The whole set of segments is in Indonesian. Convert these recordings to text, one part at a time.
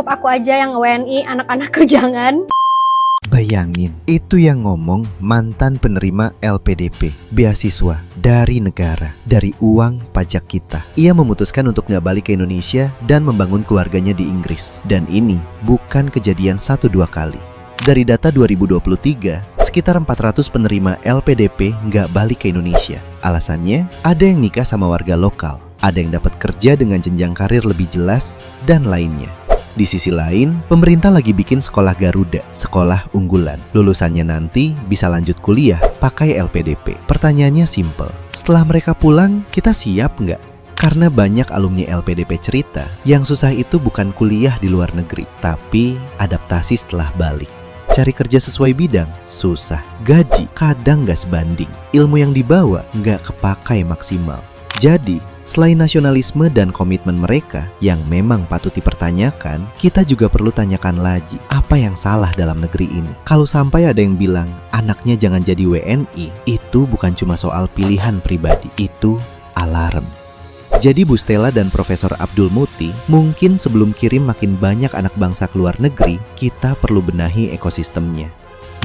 cukup aku aja yang WNI, anak-anakku jangan. Bayangin, itu yang ngomong mantan penerima LPDP, beasiswa dari negara, dari uang pajak kita. Ia memutuskan untuk nggak balik ke Indonesia dan membangun keluarganya di Inggris. Dan ini bukan kejadian 1-2 kali. Dari data 2023, sekitar 400 penerima LPDP nggak balik ke Indonesia. Alasannya, ada yang nikah sama warga lokal, ada yang dapat kerja dengan jenjang karir lebih jelas, dan lainnya. Di sisi lain, pemerintah lagi bikin sekolah Garuda, sekolah unggulan. Lulusannya nanti bisa lanjut kuliah pakai LPDP. Pertanyaannya simple, setelah mereka pulang, kita siap nggak? Karena banyak alumni LPDP cerita, yang susah itu bukan kuliah di luar negeri, tapi adaptasi setelah balik. Cari kerja sesuai bidang, susah. Gaji kadang nggak sebanding. Ilmu yang dibawa nggak kepakai maksimal. Jadi, selain nasionalisme dan komitmen mereka yang memang patut dipertanyakan, kita juga perlu tanyakan lagi, apa yang salah dalam negeri ini? Kalau sampai ada yang bilang, anaknya jangan jadi WNI, itu bukan cuma soal pilihan pribadi, itu alarm. Jadi Bu Stella dan Profesor Abdul Muti, mungkin sebelum kirim makin banyak anak bangsa ke luar negeri, kita perlu benahi ekosistemnya.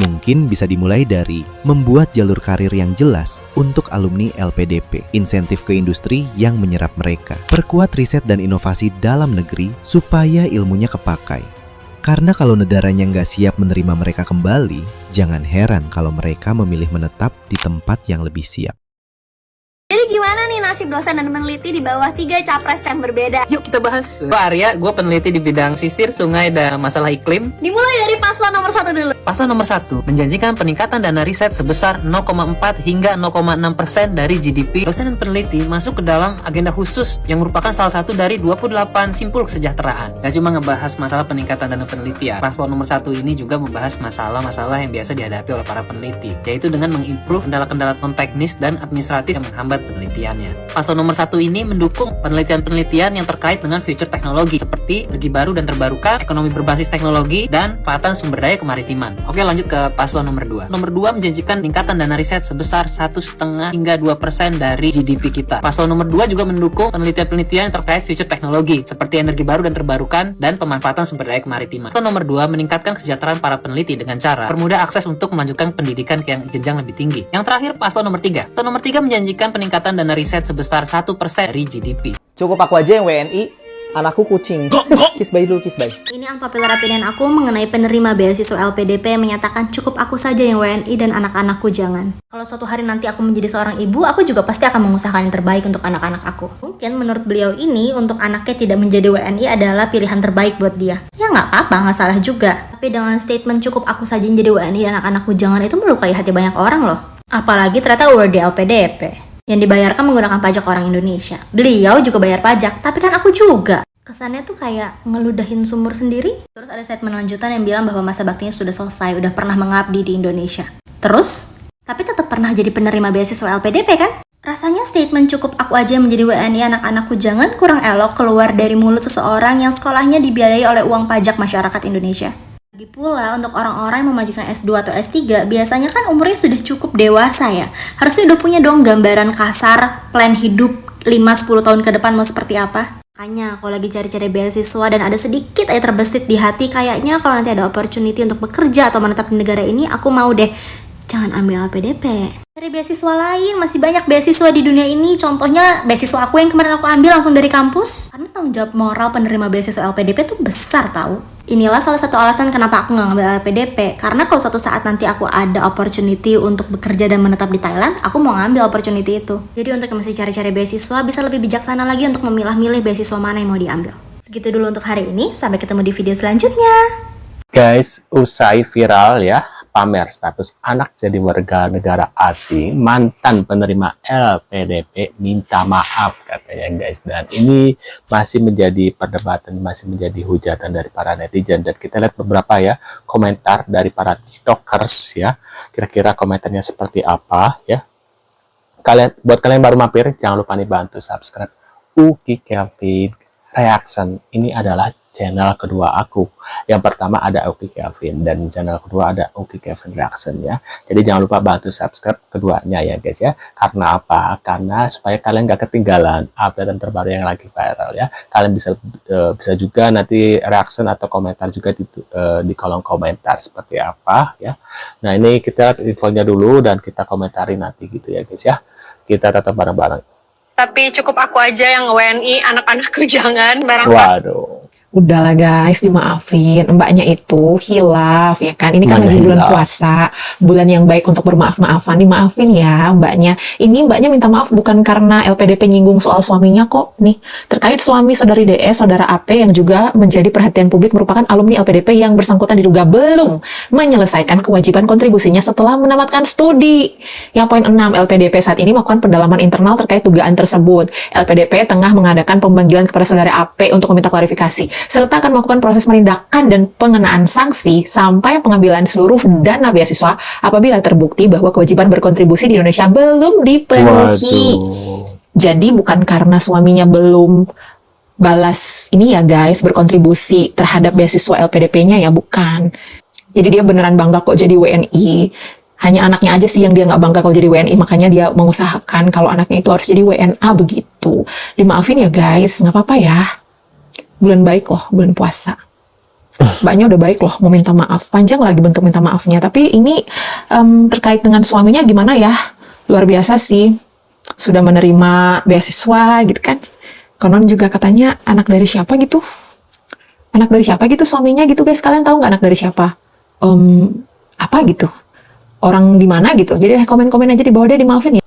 Mungkin bisa dimulai dari membuat jalur karir yang jelas untuk alumni LPDP, insentif ke industri yang menyerap mereka, perkuat riset dan inovasi dalam negeri supaya ilmunya kepakai. Karena kalau negaranya nggak siap menerima mereka kembali, jangan heran kalau mereka memilih menetap di tempat yang lebih siap. Jadi gimana nih nasib dosen dan peneliti di bawah 3 capres yang berbeda? Yuk kita bahas. Gue Arya, gue peneliti di bidang sisir, sungai, dan masalah iklim. Dimulai dari paslon nomor 1 dulu. Paslon nomor 1 menjanjikan peningkatan dana riset sebesar 0,4 hingga 0,6% dari GDP. Dosen dan peneliti masuk ke dalam agenda khusus yang merupakan salah satu dari 28 simpul kesejahteraan. Gak cuma ngebahas masalah peningkatan dana penelitian, paslon nomor 1 ini juga membahas masalah-masalah yang biasa dihadapi oleh para peneliti, yaitu dengan mengimprove kendala-kendala non-teknis dan administratif yang menghambat penelitiannya. Paslon nomor 1 ini mendukung penelitian-penelitian yang terkait dengan future teknologi seperti energi baru dan terbarukan, ekonomi berbasis teknologi, dan pemanfaatan sumber daya kemaritiman. Oke, lanjut ke paslon nomor 2. Nomor 2 menjanjikan peningkatan dana riset sebesar 1,5 hingga 2% dari GDP kita. Paslon nomor 2 juga mendukung penelitian-penelitian yang terkait future teknologi seperti energi baru dan terbarukan dan pemanfaatan sumber daya kemaritiman. Paslon nomor 2 meningkatkan kesejahteraan para peneliti dengan cara permudah akses untuk melanjutkan pendidikan ke yang jenjang lebih tinggi. Yang terakhir, paslon nomor 3. Paslon nomor 3 menjanjikan peningkatan dana riset sebesar 1% dari GDP. Cukup aku aja yang WNI, anakku kucing. Kiss bye dulu, kiss bye. Ini unpopular opinion aku mengenai penerima beasiswa LPDP yang menyatakan cukup aku saja yang WNI dan anak-anakku jangan. Kalau suatu hari nanti aku menjadi seorang ibu, aku juga pasti akan mengusahakan yang terbaik untuk anak-anak aku. Mungkin menurut beliau ini, untuk anaknya tidak menjadi WNI adalah pilihan terbaik buat dia. Ya nggak apa-apa, nggak salah juga. Tapi dengan statement cukup aku saja yang jadi WNI dan anak-anakku jangan itu melukai hati banyak orang loh. Apalagi ternyata award di LPDP yang dibayarkan menggunakan pajak orang Indonesia. Beliau juga bayar pajak, tapi kan aku juga. Kesannya tuh kayak ngeludahin sumur sendiri. Terus ada statement lanjutan yang bilang bahwa masa baktinya sudah selesai, udah pernah mengabdi di Indonesia. Terus, tapi tetap pernah jadi penerima beasiswa LPDP kan? Rasanya statement cukup aku aja menjadi WNI anak-anakku jangan kurang elok keluar dari mulut seseorang yang sekolahnya dibiayai oleh uang pajak masyarakat Indonesia. Lagi pula, untuk orang-orang yang melanjutkan S2 atau S3, biasanya kan umurnya sudah cukup dewasa ya. Harusnya udah punya dong gambaran kasar, plan hidup 5-10 tahun ke depan mau seperti apa. Makanya, kalau lagi cari-cari beasiswa dan ada sedikit aja terbesit di hati, kayaknya kalau nanti ada opportunity untuk bekerja atau menetap di negara ini, aku mau deh. Jangan ambil LPDP. Cari beasiswa lain, masih banyak beasiswa di dunia ini. Contohnya, beasiswa aku yang kemarin aku ambil langsung dari kampus. Karena tanggung jawab moral penerima beasiswa LPDP tuh besar tau. Inilah salah satu alasan kenapa aku nggak ngambil LPDP. Karena kalau suatu saat nanti aku ada opportunity untuk bekerja dan menetap di Thailand, aku mau ngambil opportunity itu. Jadi untuk yang masih cari-cari beasiswa, bisa lebih bijaksana lagi untuk memilah-milih beasiswa mana yang mau diambil. Segitu dulu untuk hari ini, sampai ketemu di video selanjutnya. Guys, usai viral ya, pamer status anak jadi warga negara asing, mantan penerima LPDP minta maaf katanya guys. Dan ini masih menjadi perdebatan, masih menjadi hujatan dari para netizen. Dan kita lihat beberapa ya komentar dari para tiktokers ya. Kira-kira komentarnya seperti apa ya. Buat kalian baru mampir, jangan lupa nih bantu subscribe Uki Kelvin Reaction. Ini adalah channel kedua aku. Yang pertama ada Oki Kevin dan channel kedua ada Oki Kevin Reaction ya. Jadi jangan lupa bantu subscribe keduanya ya guys ya. Karena apa? Karena supaya kalian gak ketinggalan update terbaru yang lagi viral ya. Kalian bisa juga nanti reaction atau komentar juga di kolom komentar seperti apa ya. Nah ini kita infonya dulu dan kita komentari nanti gitu ya guys ya. Kita tetap bareng-bareng. Tapi cukup aku aja yang WNI, anak-anakku jangan. Barang Waduh. Udahlah guys, dimaafin. Mbaknya itu hilaf, ya kan? Ini kan Mana lagi bulan hilaf? puasa, bulan yang baik untuk bermaaf-maafan. Dimaafin ya mbaknya. Ini mbaknya minta maaf bukan karena LPDP nyinggung soal suaminya kok. Nih, terkait suami saudari DS, saudara AP yang juga menjadi perhatian publik merupakan alumni LPDP yang bersangkutan diduga belum menyelesaikan kewajiban kontribusinya setelah menamatkan studi. Yang poin 6, LPDP saat ini melakukan pendalaman internal terkait dugaan tersebut. LPDP tengah mengadakan pemanggilan kepada saudara AP untuk meminta klarifikasi, serta akan melakukan proses penindakan dan pengenaan sanksi sampai pengambilan seluruh dana beasiswa apabila terbukti bahwa kewajiban berkontribusi di Indonesia belum dipenuhi. Waduh. Jadi bukan karena suaminya belum balas ini ya guys, berkontribusi terhadap beasiswa LPDP-nya ya, bukan. Jadi dia beneran bangga kok jadi WNI. Hanya anaknya aja sih yang dia nggak bangga kalau jadi WNI, makanya dia mengusahakan kalau anaknya itu harus jadi WNA begitu. Dimaafin ya guys, nggak apa-apa ya. Bulan baik loh, bulan puasa. Mbaknya udah baik loh, mau minta maaf. Panjang lagi bentuk minta maafnya. Tapi ini terkait dengan suaminya gimana ya? Luar biasa sih. Sudah menerima beasiswa gitu kan. Konon juga katanya anak dari siapa gitu. Anak dari siapa gitu suaminya gitu guys. Kalian tahu nggak anak dari siapa? Apa gitu? Orang di mana gitu. Jadi komen-komen aja di bawah, dia dimaafin ya.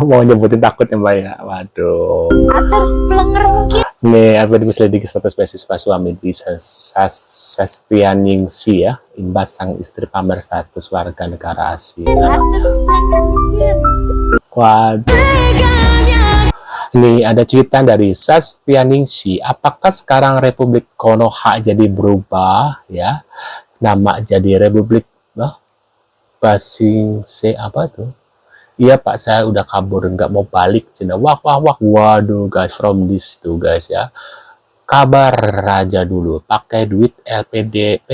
Mau nyebutin takut ya mbak ya. Waduh. Atas pelanggar mungkin. Nih, LPDP selidiki status beasiswa suami di Sestianingsih ya, imbas sang istri pamer status warga negara asing. Atas pelanggar mungkin. Waduh. Nih, ada cuitan dari Sestianingsih. Apakah sekarang Republik Konoha jadi berubah ya? Nama jadi Republik Basingse apa tuh? Iya pak, saya udah kabur, nggak mau balik. Cina, wah. Waduh guys, from this tuh guys ya. Kabar raja dulu, pakai duit LPDP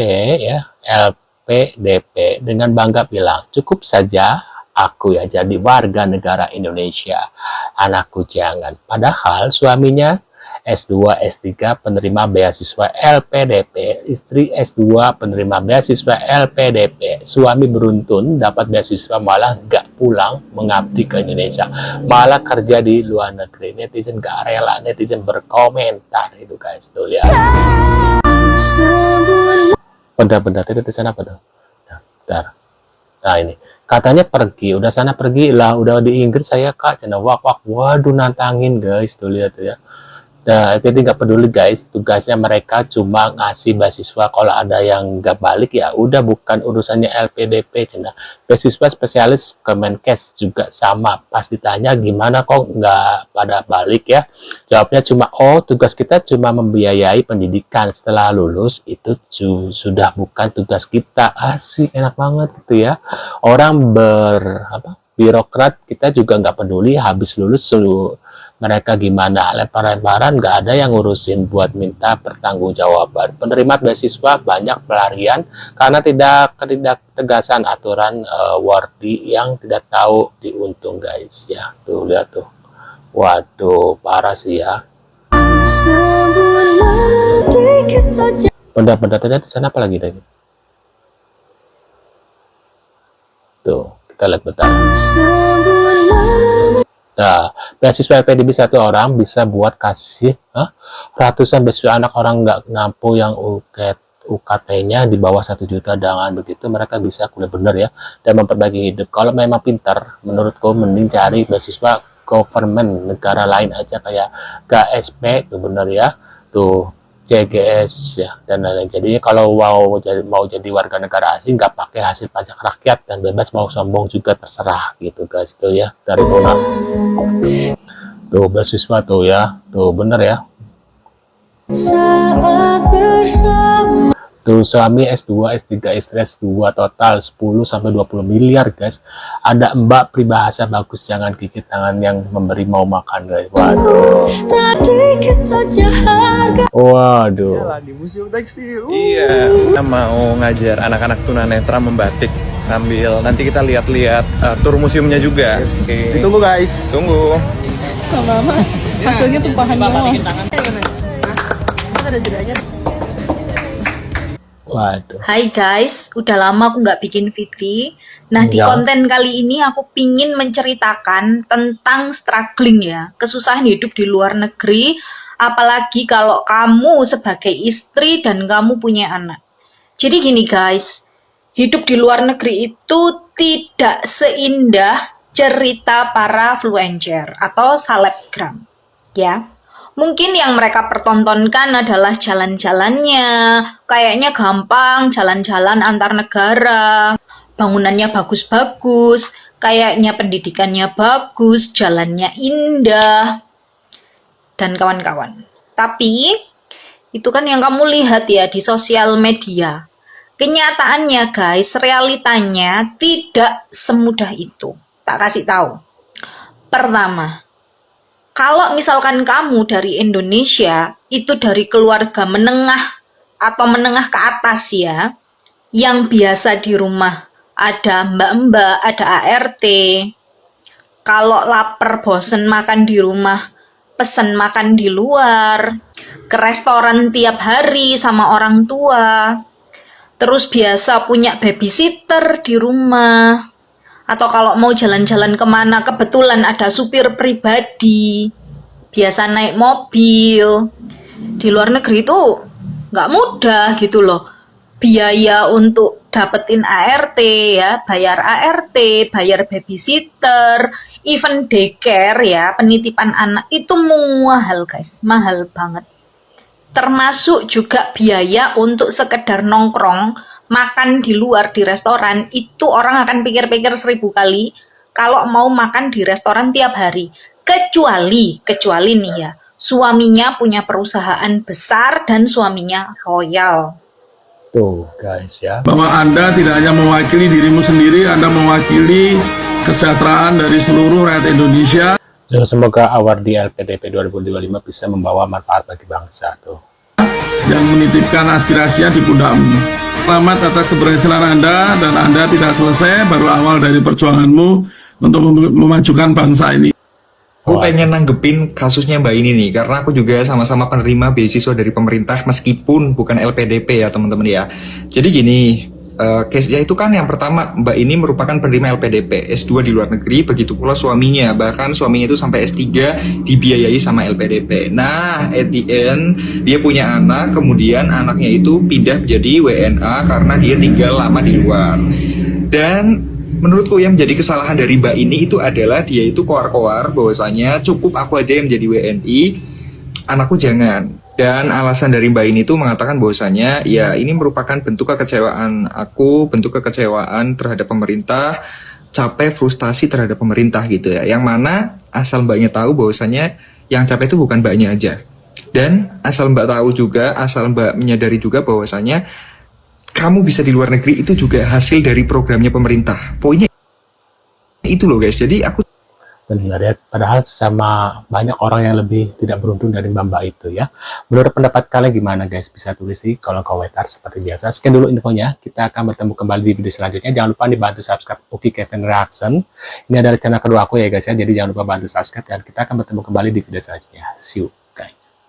ya, LPDP dengan bangga bilang, cukup saja aku ya jadi warga negara Indonesia. Anakku jangan. Padahal suaminya S2, S3 penerima beasiswa LPDP, istri S2 penerima beasiswa LPDP, suami beruntun dapat beasiswa malah nggak pulang mengabdi ke Indonesia, malah kerja di luar negeri. Netizen nggak rela, netizen berkomentar itu guys tuh ya. Benar-benar itu sana apa tuh? Bentar. Nah ini katanya pergi, udah sana pergi lah, udah di Inggris saya kak, cina waduh nantangin guys tuh lihat ya. Nah, LPDP nggak peduli guys, tugasnya mereka cuma ngasih beasiswa. Kalau ada yang nggak balik ya udah, bukan urusannya LPDP. Cina beasiswa spesialis Kemenkes juga sama. Pas ditanya gimana kok nggak pada balik ya, jawabnya cuma tugas kita cuma membiayai pendidikan. Setelah lulus itu sudah bukan tugas kita. Asik, enak banget gitu ya. Orang birokrat kita juga nggak peduli habis lulus mereka gimana, lempar-lemparan, nggak ada yang ngurusin buat minta pertanggungjawaban. Penerima beasiswa banyak pelarian karena tidak tegasan aturan wardi yang tidak tahu diuntung guys ya. Tuh lihat tuh, waduh parah sih ya. Benda-benda ternyata di sana apa lagi tadi? Tuh kita lihat bentar. Nah, beasiswa LPDP satu orang bisa buat kasih ratusan beasiswa anak orang nggak mampu yang UKT-nya di bawah 1 juta. Dengan begitu mereka bisa kuliah bener ya dan memperbaiki hidup. Kalau memang pintar, menurutku mending cari beasiswa government negara lain aja kayak KSP itu bener ya, tuh CGS ya dan lain-lain. Jadi kalau mau jadi warga negara asing nggak pakai hasil pajak rakyat dan bebas mau sombong juga terserah gitu guys tuh ya dari Mona. Tuh beasiswa tuh ya, tuh bener ya. Tuh, suami S2, S3, istri S2, total 10 sampai 20 miliar, guys. Ada mbak peribahasa bagus, jangan gigit tangan yang memberi mau makan, guys. Waduh. Waduh. Di museum tekstil. Iya, kita mau ngajar anak-anak tunanetra membatik sambil nanti kita lihat-lihat tur museumnya juga. Oke. Tunggu guys. Tunggu. Hasilnya tumpahan semua. Waduh. Hai guys, udah lama aku nggak bikin VT. Nah, di Iya. konten kali ini aku pingin menceritakan tentang struggling ya, kesusahan hidup di luar negeri, apalagi kalau kamu sebagai istri dan kamu punya anak. Jadi gini guys, hidup di luar negeri itu tidak seindah cerita para influencer atau selebgram, ya. Mungkin yang mereka pertontonkan adalah jalan-jalannya, kayaknya gampang, jalan-jalan antar negara, bangunannya bagus-bagus, kayaknya pendidikannya bagus, jalannya indah, dan kawan-kawan. Tapi, itu kan yang kamu lihat ya di sosial media. Kenyataannya guys, realitanya tidak semudah itu. Tak kasih tahu. Pertama, kalau misalkan kamu dari Indonesia, itu dari keluarga menengah atau menengah ke atas ya, yang biasa di rumah ada mbak-mbak, ada ART, kalau lapar bosen makan di rumah, pesen makan di luar, ke restoran tiap hari sama orang tua, terus biasa punya babysitter di rumah, atau kalau mau jalan-jalan kemana kebetulan ada supir pribadi, biasa naik mobil. Di luar negeri itu nggak mudah gitu loh. Biaya untuk dapetin ART ya, bayar ART, bayar babysitter, even daycare ya, penitipan anak itu mahal guys, mahal banget. Termasuk juga biaya untuk sekedar nongkrong, makan di luar di restoran, itu orang akan pikir-pikir 1000 kali kalau mau makan di restoran tiap hari. Kecuali nih ya, suaminya punya perusahaan besar dan suaminya royal. Tuh, guys ya. Bahwa Anda tidak hanya mewakili dirimu sendiri, Anda mewakili kesejahteraan dari seluruh rakyat Indonesia. Semoga award di LPDP 2025 bisa membawa manfaat bagi bangsa tuh. Dan menitipkan aspirasinya di pundakmu. Selamat atas keberhasilan Anda, dan Anda tidak selesai, baru awal dari perjuanganmu untuk memajukan bangsa ini. Aku pengen nanggepin kasusnya Mbak ini nih, karena aku juga sama-sama penerima beasiswa dari pemerintah meskipun bukan LPDP ya teman-teman ya. Jadi gini, case-nya itu kan yang pertama, Mbak ini merupakan penerima LPDP, S2 di luar negeri, begitu pula suaminya, bahkan suaminya itu sampai S3 dibiayai sama LPDP. Nah, at the end, dia punya anak, kemudian anaknya itu pindah menjadi WNA karena dia tinggal lama di luar. Dan menurutku yang menjadi kesalahan dari Mbak ini itu adalah dia itu koar-koar bahwasanya cukup aku aja yang menjadi WNI, anakku jangan. Dan alasan dari Mbak ini tuh mengatakan bahwasanya ya ini merupakan bentuk kekecewaan aku, bentuk kekecewaan terhadap pemerintah, capek frustasi terhadap pemerintah gitu ya. Yang mana asal Mbaknya tahu bahwasanya yang capek itu bukan Mbaknya aja. Dan asal Mbak tahu juga, asal Mbak menyadari juga bahwasanya kamu bisa di luar negeri itu juga hasil dari programnya pemerintah. Poinnya itu loh guys. Jadi aku Benar ya, padahal sama banyak orang yang lebih tidak beruntung dari mbak-mbak itu ya. Menurut pendapat kalian gimana guys? Bisa tulis di kolom komentar seperti biasa. Sekian dulu infonya, kita akan bertemu kembali di video selanjutnya. Jangan lupa dibantu subscribe Uki Kevin Reaction. Ini adalah channel kedua aku ya guys ya, jadi jangan lupa bantu subscribe dan kita akan bertemu kembali di video selanjutnya. See you guys.